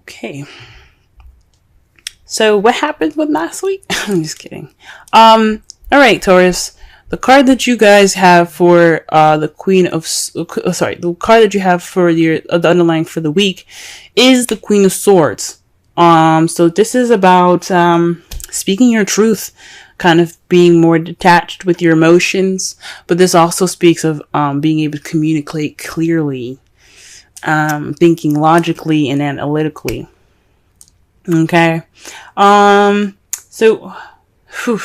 Okay. So what happened with last week? I'm just kidding. All right, Taurus. The card that you guys have for the Queen of the card that you have for the underlying for the week is the Queen of Swords. So this is about speaking your truth, kind of being more detached with your emotions, but this also speaks of being able to communicate clearly, thinking logically and analytically. Okay. So whew,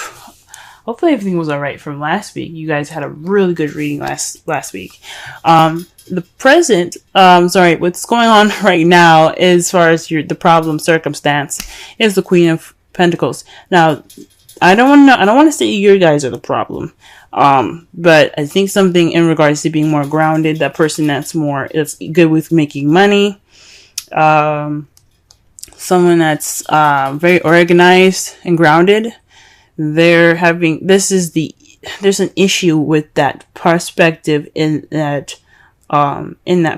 hopefully everything was alright from last week. You guys had a really good reading last week. The present, what's going on right now as far as the problem circumstance is the Queen of Pentacles. Now, I don't want to say you guys are the problem. But I think something in regards to being more grounded, that person that's good with making money, someone that's very organized and grounded. There's an issue with that perspective in that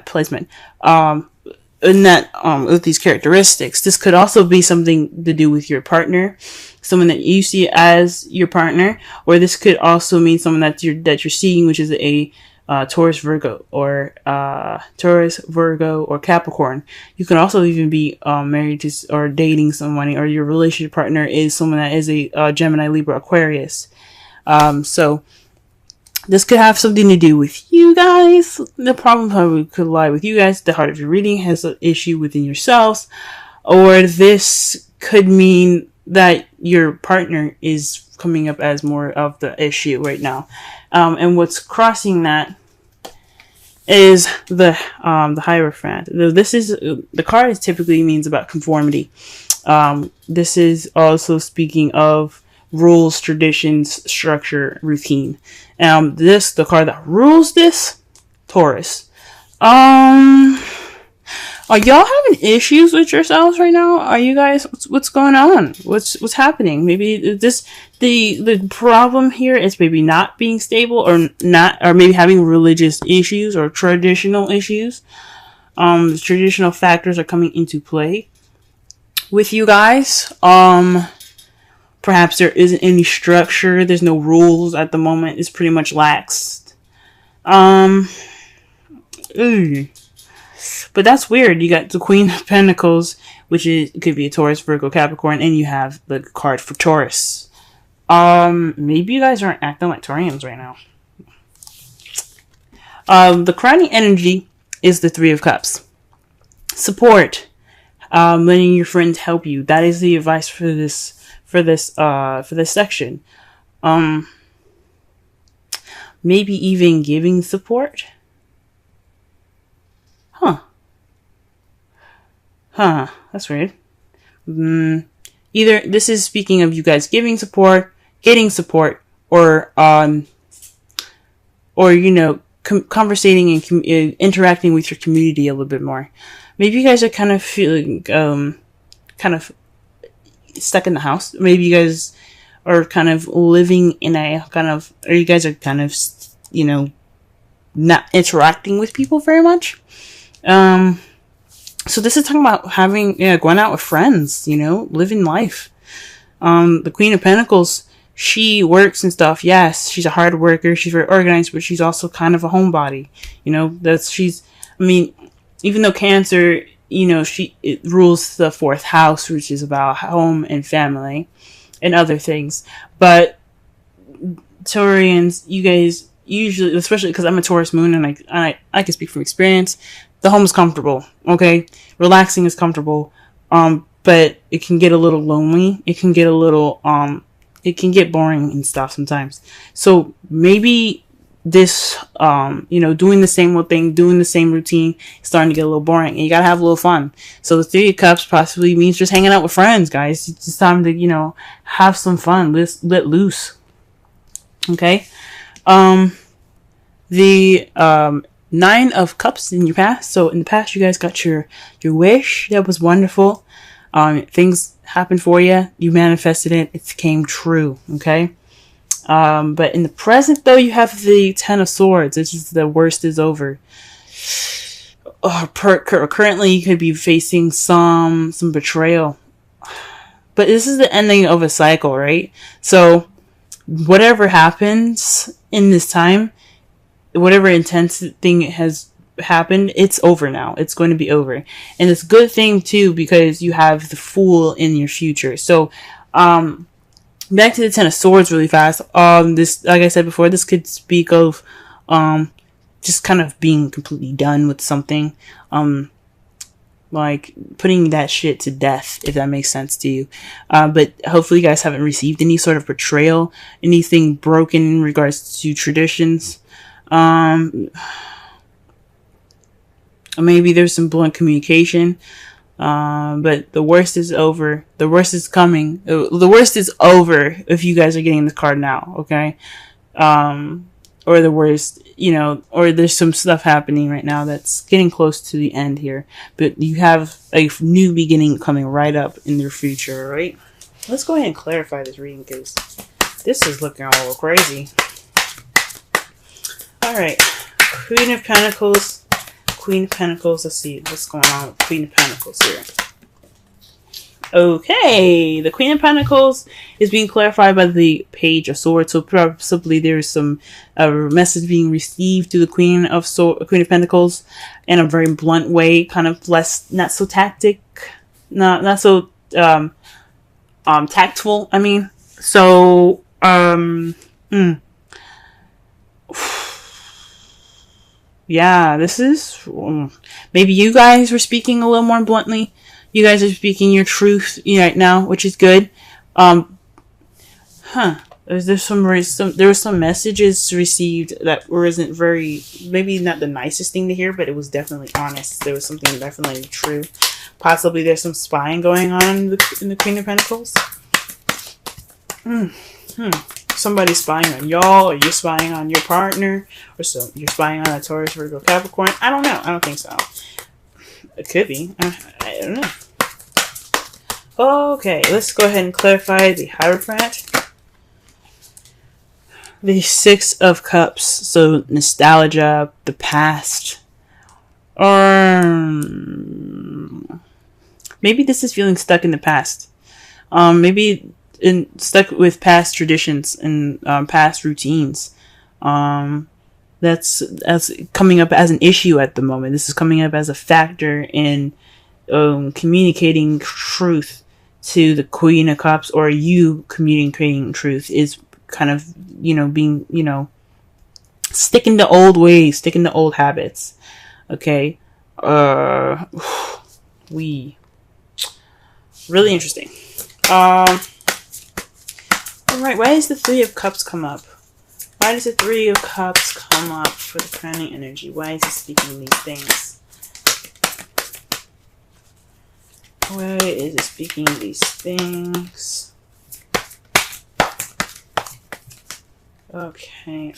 placement. With these characteristics. This could also be something to do with your partner, someone that you see as your partner, or this could also mean someone that you're seeing, which is a Taurus, Virgo, or Capricorn. You can also even be married to or dating someone, or your relationship partner is someone that is a Gemini, Libra, Aquarius. So this could have something to do with you guys. The problem probably could lie with you guys. The heart of your reading has an issue within yourselves. Or this could mean that your partner is coming up as more of the issue right now. And what's crossing that is the Hierophant. The card is typically means about conformity. This is also speaking of rules, traditions, structure, routine. The card that rules this, Taurus. Are y'all having issues with yourselves right now? Are you guys, what's going on? What's happening? Maybe the problem here is maybe not being stable or maybe having religious issues or traditional issues. The traditional factors are coming into play with you guys. Perhaps there isn't any structure. There's no rules at the moment. It's pretty much laxed. But that's weird. You got the Queen of Pentacles, which could be a Taurus, Virgo, Capricorn, and you have the card for Taurus. Maybe you guys aren't acting like Taurians right now. The crowning energy is the Three of Cups. Support. Letting your friends help you. That is the advice for this section. Maybe even giving support. That's weird. Either this is speaking of you guys giving support, getting support, or conversating and interacting with your community a little bit more. Maybe you guys are kind of feeling kind of stuck in the house. Maybe you guys are kind of living in or you guys are kind of not interacting with people very much. So this is talking about going out with friends, living life. The Queen of Pentacles, she works and stuff. Yes, she's a hard worker. She's very organized, but she's also kind of a homebody. Even though Cancer, it rules the 4th house, which is about home and family and other things. But Taurians, you guys usually, especially because I'm a Taurus moon and I can speak from experience, the home is comfortable, okay? Relaxing is comfortable, but it can get a little lonely. It can get it can get boring and stuff sometimes. So maybe this, doing the same old thing, doing the same routine, is starting to get a little boring, and you gotta have a little fun. So the Three of Cups possibly means just hanging out with friends, guys. It's just time to, have some fun, let loose. Okay? The, 9 of Cups in your past. So in the past, you guys got your wish. That was wonderful. Things happened for you. You manifested it. It came true. Okay. But in the present, though, you have the 10 of Swords. It's just the worst is over. currently you could be facing some betrayal. But this is the ending of a cycle, right? So whatever happens in this time, whatever intense thing has happened, it's over now. It's going to be over. And it's a good thing too, because you have the Fool in your future. So back to the Ten of Swords really fast. This, like I said before, this could speak of just kind of being completely done with something. Like putting that shit to death, if that makes sense to you. But hopefully you guys haven't received any sort of betrayal, anything broken in regards to traditions. Maybe there's some blunt communication. But the worst is over. The worst is coming. The worst is over if you guys are getting this card now, okay? Or the worst, or there's some stuff happening right now that's getting close to the end here. But you have a new beginning coming right up in your future, right? Let's go ahead and clarify this reading because this is looking a little crazy. Alright. Queen of Pentacles. Queen of Pentacles. Let's see what's going on with Queen of Pentacles here. Okay, the Queen of Pentacles is being clarified by the Page of Swords. So possibly there's some message being received to the Queen of Pentacles in a very blunt way, kind of not so not so tactful. I mean, so yeah, this is maybe you guys were speaking a little more bluntly. You guys are speaking your truth right now, which is good. There were some messages received that wasn't very, maybe not the nicest thing to hear, but it was definitely honest. There was something definitely true. Possibly there's some spying going on in the Queen of Pentacles. Somebody's spying on y'all, or you're spying on your partner, or so you're spying on a Taurus, Virgo, Capricorn. I don't know. I don't think so. It could be. I don't know. Okay, let's go ahead and clarify the Hierophant. The Six of Cups. So nostalgia, the past. Or maybe this is feeling stuck in the past. Maybe stuck with past traditions and past routines. That's coming up as an issue at the moment. This is coming up as a factor in communicating truth to the Queen of Cups, or you communicating truth is kind of, being, sticking to old ways, sticking to old habits. Okay. Really interesting. Alright, why does the Three of Cups come up? Why does the Three of Cups come up for the crowning energy? Why is it speaking these things? Why is it speaking these things? Okay,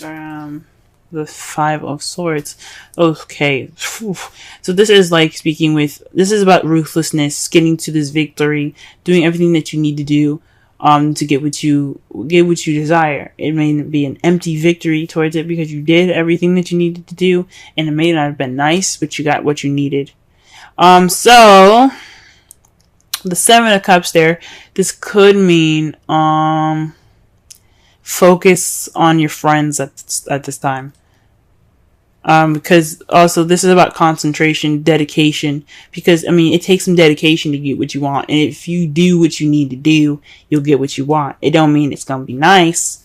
the Five of Swords. Okay. So this is like this is about ruthlessness, getting to this victory, doing everything that you need to do to get what you desire. It may be an empty victory towards it because you did everything that you needed to do, and it may not have been nice, but you got what you needed. So the Seven of Cups there, this could mean focus on your friends at this time. Because also this is about concentration, dedication, because it takes some dedication to get what you want, and if you do what you need to do, you'll get what you want. It don't mean it's gonna be nice,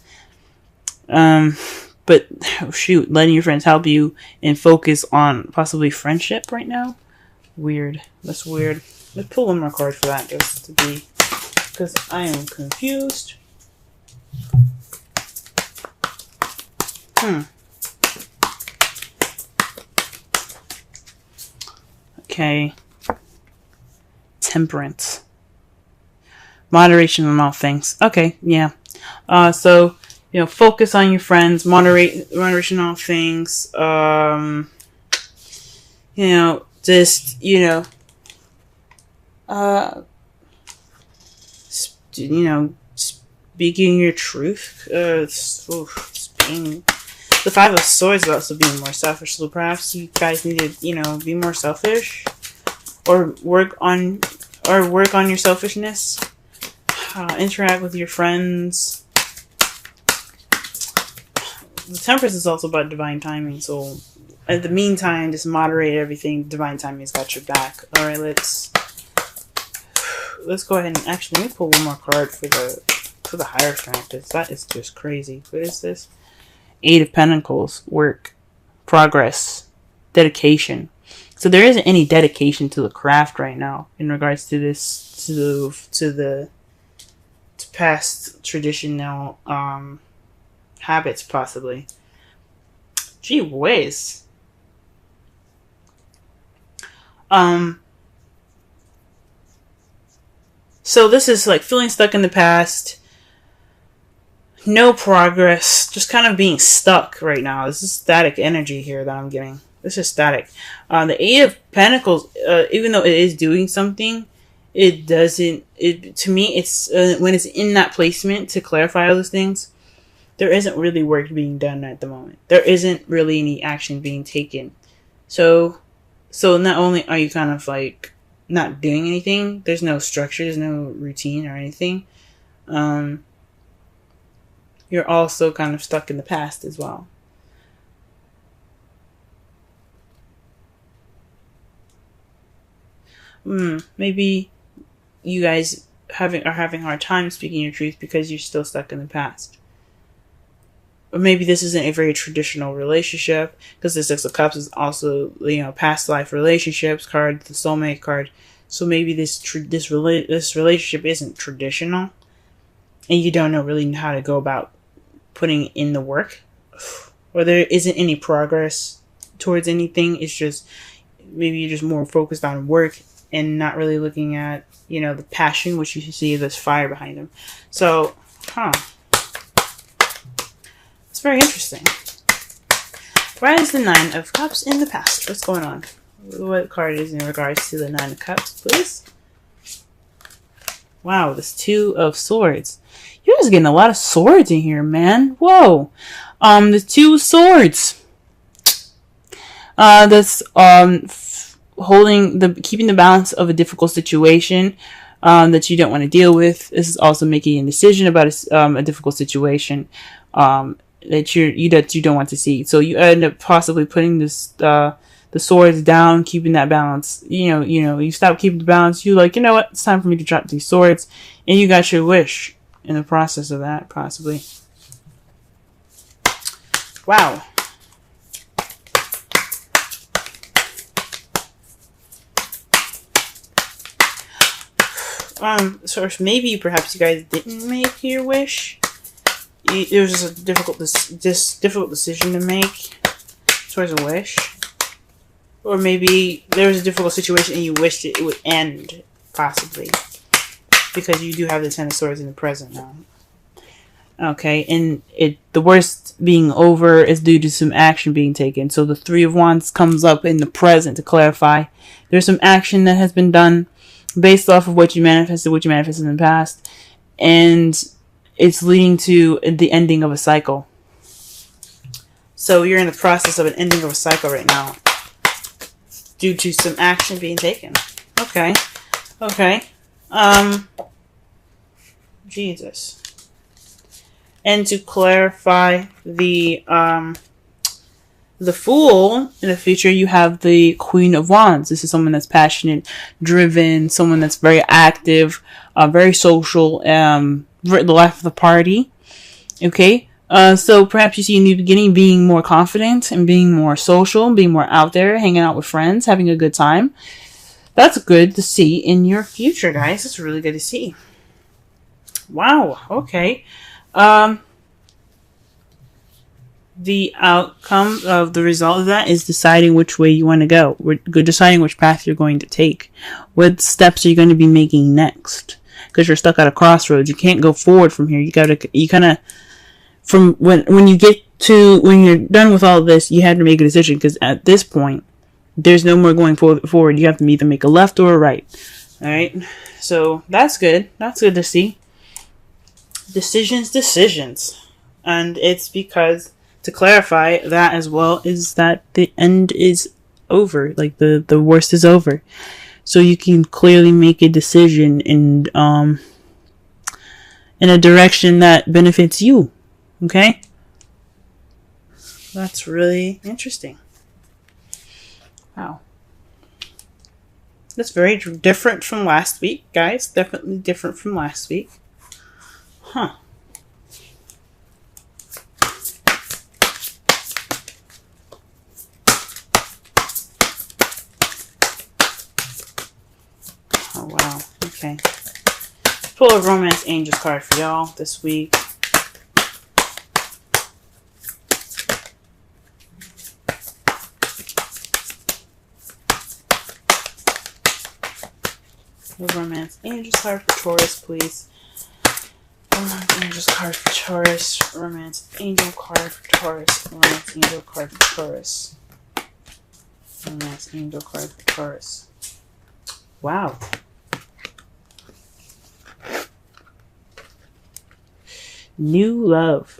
but shoot, letting your friends help you and focus on possibly friendship right now. Weird. That's weird. Let's pull one more card for that, just to be, because I am confused. Okay. Temperance. Moderation on all things. Okay, yeah. So, focus on your friends, moderation on all things. Speaking your truth. Being The Five of Swords is also being more selfish. So perhaps you guys need to, you know, be more selfish, or work on your selfishness. Interact with your friends. The Temperance is also about divine timing. So, in the meantime, just moderate everything. Divine timing has got your back. All right, let's go ahead and actually let me pull one more card for the higher strength. That is just crazy. What is this? Eight of Pentacles. Work, progress, dedication. So there isn't any dedication to the craft right now in regards to this, to past traditional habits, possibly. Gee whiz. So this is like feeling stuck in the past. No progress. Just kind of being stuck right now. This is static energy here that I'm getting. This is static. The Eight of Pentacles, even though it is doing something, it doesn't, to me, it's, when it's in that placement to clarify all those things, there isn't really work being done at the moment. There isn't really any action being taken. So not only are you kind of like not doing anything, there's no structure, there's no routine or anything. You're also kind of stuck in the past as well. Maybe you guys are having a hard time speaking your truth because you're still stuck in the past. Or maybe this isn't a very traditional relationship, because the Six of Cups is also, you know, past life relationships card, the soulmate card. So maybe this relationship isn't traditional, and you don't know really how to go about putting in the work, or there isn't any progress towards anything. It's just maybe you're just more focused on work and not really looking at, you know, the passion, which you see this fire behind them. So, it's very interesting. Why is the Nine of Cups in the past? What's going on? What card is in regards to the Nine of Cups, please? Wow, this Two of Swords. You guys are getting a lot of swords in here, man. Whoa. The Two of Swords. That's keeping the balance of a difficult situation that you don't want to deal with. This is also making a decision about a difficult situation that you don't want to see. So you end up possibly putting the swords down, keeping that balance. You stop keeping the balance. You like, you know what? It's time for me to drop these swords, and you got your wish in the process of that, possibly. Wow. So maybe perhaps you guys didn't make your wish. It was just a difficult decision to make towards a wish. Or maybe there was a difficult situation and you wished it would end, possibly. Because you do have the Ten of Swords in the present now. Okay, and the worst being over is due to some action being taken. So the Three of Wands comes up in the present to clarify. There's some action that has been done based off of what you manifested in the past. And it's leading to the ending of a cycle. So you're in the process of an ending of a cycle right now, due to some action being taken. Okay. Jesus. And to clarify the Fool, in the future, you have the Queen of Wands. This is someone that's passionate, driven, someone that's very active, very social, the life of the party. Okay. So perhaps you see in the beginning being more confident and being more social, being more out there, hanging out with friends, having a good time. That's good to see in your future, guys. It's really good to see. Wow. Okay. The outcome of the result of that is deciding which way you want to go. Deciding which path you're going to take. What steps are you going to be making next? Because you're stuck at a crossroads. You can't go forward from here. You kind of, from when you're done with all of this, you have to make a decision. Because at this point, there's no more going forward. You have to either make a left or a right. All right. So that's good. That's good to see. Decisions. And it's because to clarify that as well, is that the end is over. Like the worst is over. So you can clearly make a decision in a direction that benefits you. Okay? That's really interesting. Wow. That's very different from last week, guys. Definitely different from last week. Huh. Oh, wow. Okay. Pull a Romance Angels card for y'all this week. Romance Angels card for Taurus, please. Romance Angels card for Taurus. Romance Angel card for Taurus. Romance Angel card for Taurus. Romance Angel card for Taurus. Wow. New love.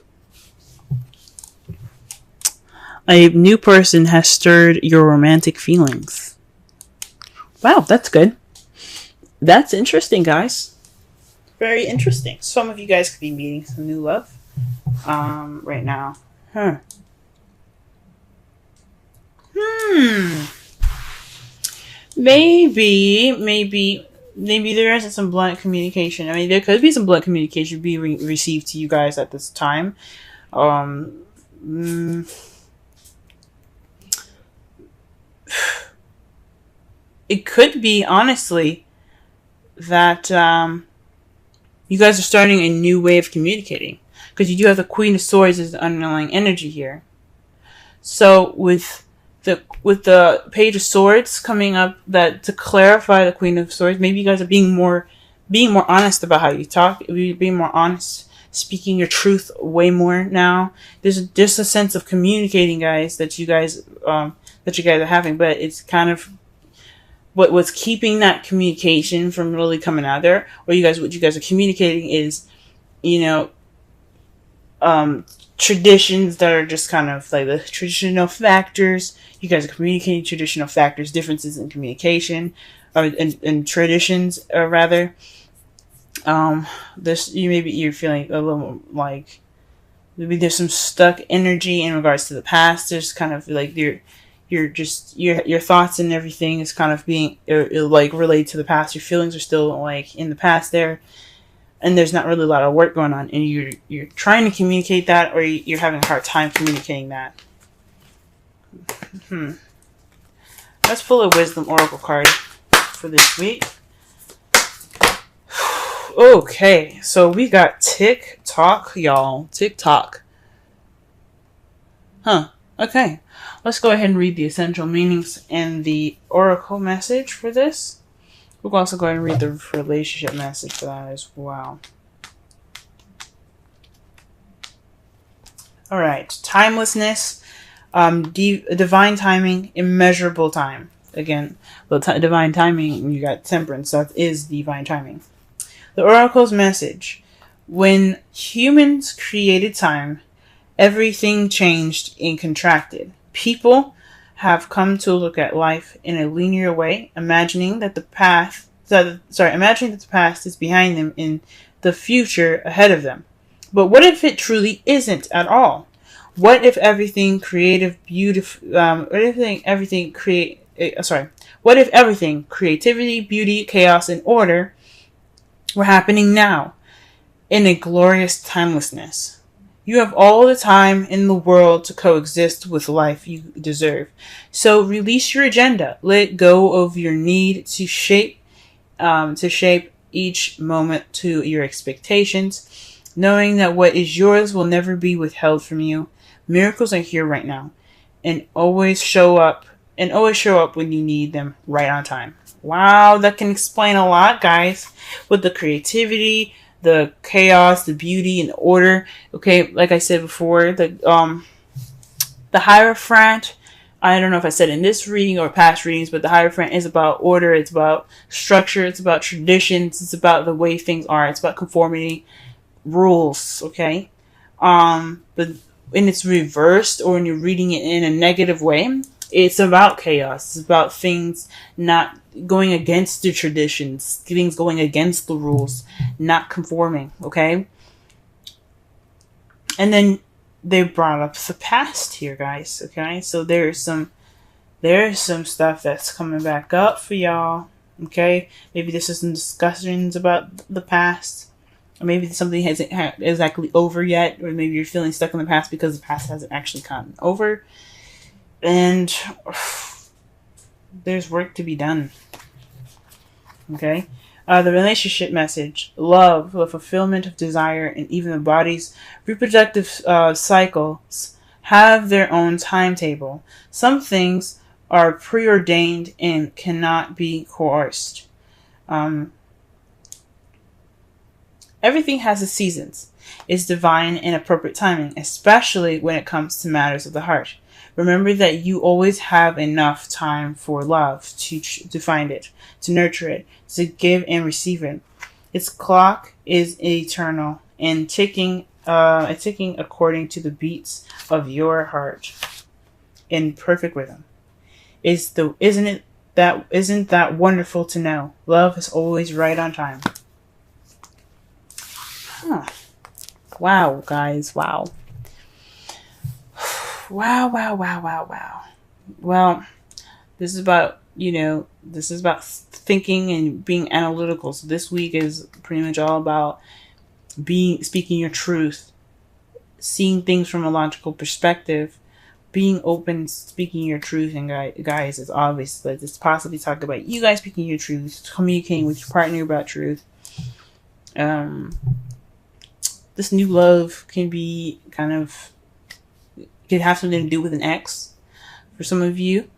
A new person has stirred your romantic feelings. Wow, that's good. That's interesting, guys. Very interesting. Some of you guys could be meeting some new love right now. Maybe there isn't some blunt communication. I mean, there could be some blunt communication being received to you guys at this time. It could be, honestly, that you guys are starting a new way of communicating, because you do have the Queen of Swords as the underlying energy here. So with the Page of Swords coming up, that to clarify the Queen of Swords, maybe you guys are being more honest about how you talk, being more honest, speaking your truth way more now. There's just a sense of communicating, guys, that you guys are having, but it's kind of what's keeping that communication from really coming out there, or what you guys are communicating is, traditions that are just kind of like the traditional factors. You guys are communicating traditional factors, differences in communication, in traditions, rather. You're feeling a little like maybe there's some stuck energy in regards to the past. There's kind of like your thoughts and everything is kind of being like related to the past. Your feelings are still like in the past there, and there's not really a lot of work going on, and you're trying to communicate that, or you're having a hard time communicating that. Let's pull a Wisdom Oracle card for this week. Okay, so we got TikTok, y'all. TikTok. Okay. Let's go ahead and read the essential meanings and the oracle message for this. We'll also go ahead and read the relationship message for that as well. Alright, timelessness, divine timing, immeasurable time. Again, divine timing, you got temperance, that is divine timing. The oracle's message: when humans created time, everything changed and contracted. People have come to look at life in a linear way, imagining that the past is behind them and the future ahead of them. But what if it truly isn't at all? What if everything creativity, beauty, chaos, and order were happening now in a glorious timelessness? You have all the time in the world to coexist with life you deserve. So release your agenda. Let go of your need to shape each moment to your expectations, knowing that what is yours will never be withheld from you. Miracles are here right now, and always show up when you need them, right on time. Wow, that can explain a lot, guys, with the creativity, the chaos, the beauty, and the order. Okay, like I said before, the Hierophant, I don't know if I said in this reading or past readings, but the Hierophant is about order, it's about structure, it's about traditions, it's about the way things are, it's about conformity, rules, okay? But when it's reversed or when you're reading it in a negative way, it's about chaos. It's about things not going against the traditions, things going against the rules, not conforming, okay? And then they brought up the past here, guys, okay? So there's some stuff that's coming back up for y'all, okay? Maybe this is some discussions about the past. Or maybe something hasn't exactly over yet, or maybe you're feeling stuck in the past because the past hasn't actually gotten over. And there's work to be done. Okay? The relationship message. Love, the fulfillment of desire, and even the body's reproductive cycles have their own timetable. Some things are preordained and cannot be coerced. Everything has its seasons. It's divine and appropriate timing, especially when it comes to matters of the heart. Remember that you always have enough time for love to find it, to nurture it, to give and receive it. Its clock is eternal and ticking according to the beats of your heart in perfect rhythm. Isn't that wonderful to know? Love is always right on time. Huh. Wow, guys, wow. Wow. Well, this is about thinking and being analytical. So this week is pretty much all about speaking your truth, seeing things from a logical perspective, being open, speaking your truth. And guys, it's obvious that it's possibly talking about you guys speaking your truth, communicating with your partner about truth. This new love could have something to do with an ex for some of you.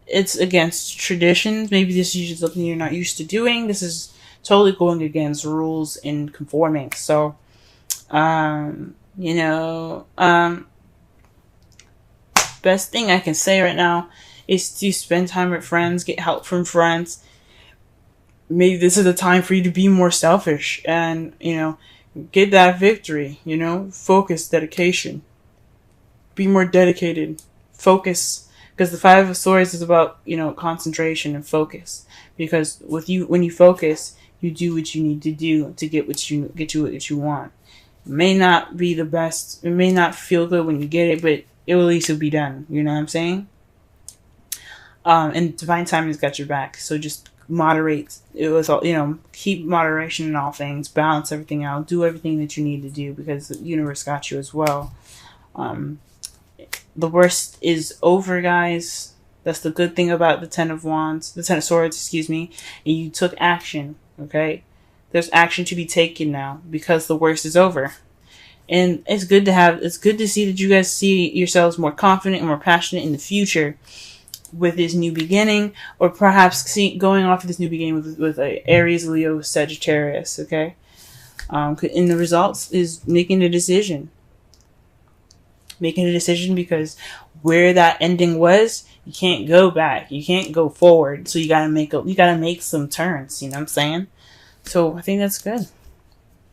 It's against traditions. Maybe this is something you're not used to doing. This is totally going against rules and conforming. So, best thing I can say right now is to spend time with friends, get help from friends. Maybe this is a time for you to be more selfish and, get that victory, focus, dedication. Be more dedicated. Focus. Because the Five of Swords is about, concentration and focus. Because when you focus, you do what you need to do to get what you want. It may not be the best. It may not feel good when you get it, but it will at least be done. You know what I'm saying? And divine timing's got your back. So just moderate. It was all, keep moderation in all things. Balance everything out. Do everything that you need to do because the universe got you as well. The worst is over, guys. That's the good thing about the Ten of Swords, and you took action, okay? There's action to be taken now because the worst is over. And it's good to see that you guys see yourselves more confident and more passionate in the future with this new beginning, or perhaps going off of this new beginning with a Aries, Leo, Sagittarius, okay? And the results is making a decision. Making a decision because where that ending was, you can't go back. You can't go forward. So you gotta make some turns. You know what I'm saying? So I think that's good.